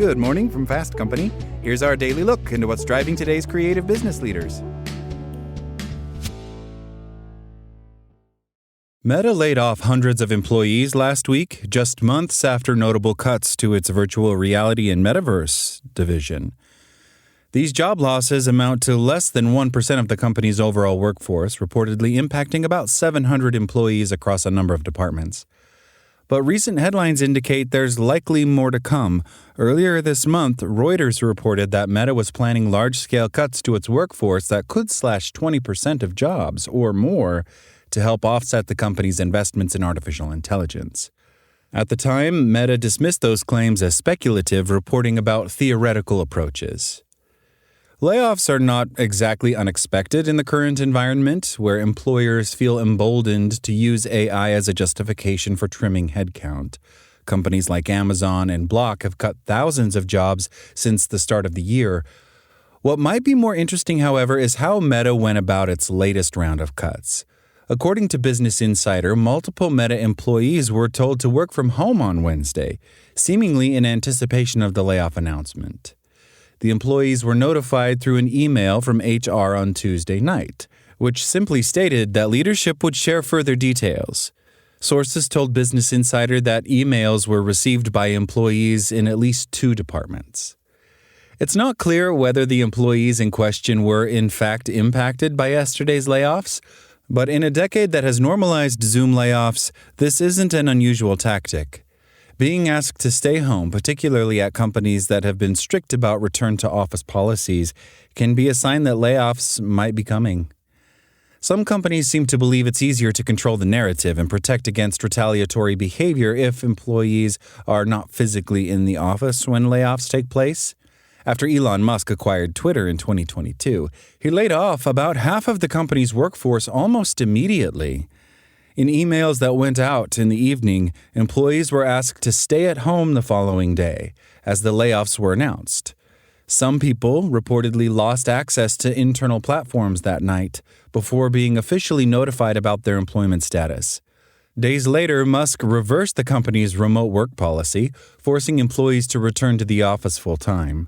Good morning from Fast Company. Here's our daily look into what's driving today's creative business leaders. Meta laid off hundreds of employees last week, just months after notable cuts to its virtual reality and metaverse division. These job losses amount to less than 1% of the company's overall workforce, reportedly impacting about 700 employees across a number of departments. But recent headlines indicate there's likely more to come. Earlier this month, Reuters reported that Meta was planning large-scale cuts to its workforce that could slash 20% of jobs or more to help offset the company's investments in artificial intelligence. At the time, Meta dismissed those claims as speculative, reporting about theoretical approaches. Layoffs are not exactly unexpected in the current environment, where employers feel emboldened to use AI as a justification for trimming headcount. Companies like Amazon and Block have cut thousands of jobs since the start of the year. What might be more interesting, however, is how Meta went about its latest round of cuts. According to Business Insider, multiple Meta employees were told to work from home on Wednesday, seemingly in anticipation of the layoff announcement. The employees were notified through an email from HR on Tuesday night, which simply stated that leadership would share further details. Sources told Business Insider that emails were received by employees in at least 2 departments. It's not clear whether the employees in question were in fact impacted by yesterday's layoffs, but in a decade that has normalized Zoom layoffs, this isn't an unusual tactic. Being asked to stay home, particularly at companies that have been strict about return-to-office policies, can be a sign that layoffs might be coming. Some companies seem to believe it's easier to control the narrative and protect against retaliatory behavior if employees are not physically in the office when layoffs take place. After Elon Musk acquired Twitter in 2022, he laid off about half of the company's workforce almost immediately. In emails that went out in the evening, employees were asked to stay at home the following day, as the layoffs were announced. Some people reportedly lost access to internal platforms that night before being officially notified about their employment status. Days later, Musk reversed the company's remote work policy, forcing employees to return to the office full-time.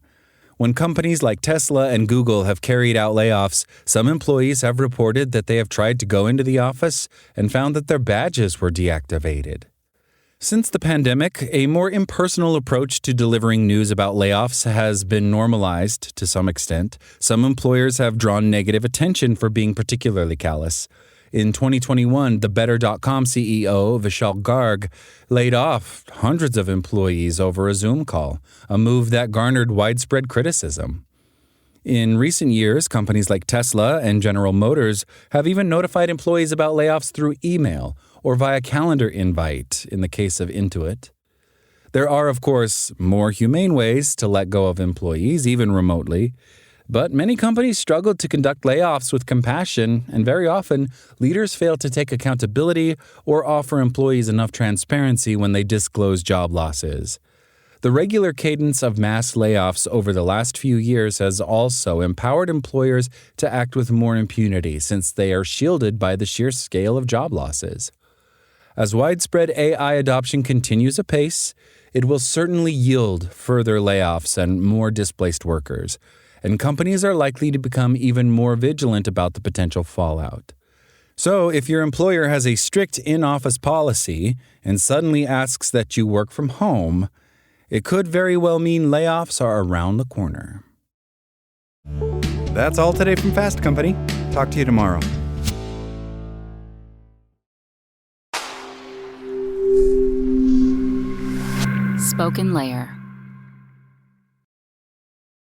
When companies like Tesla and Google have carried out layoffs, some employees have reported that they have tried to go into the office and found that their badges were deactivated. Since the pandemic, a more impersonal approach to delivering news about layoffs has been normalized to some extent. Some employers have drawn negative attention for being particularly callous. In 2021, the Better.com CEO, Vishal Garg, laid off hundreds of employees over a Zoom call, a move that garnered widespread criticism. In recent years, companies like Tesla and General Motors have even notified employees about layoffs through email or via calendar invite in the case of Intuit. There are, of course, more humane ways to let go of employees, even remotely. But many companies struggle to conduct layoffs with compassion, and very often, leaders fail to take accountability or offer employees enough transparency when they disclose job losses. The regular cadence of mass layoffs over the last few years has also empowered employers to act with more impunity, since they are shielded by the sheer scale of job losses. As widespread AI adoption continues apace, it will certainly yield further layoffs and more displaced workers. And companies are likely to become even more vigilant about the potential fallout. So, if your employer has a strict in-office policy and suddenly asks that you work from home, it could very well mean layoffs are around the corner. That's all today from Fast Company. Talk to you tomorrow. Spoken Layer.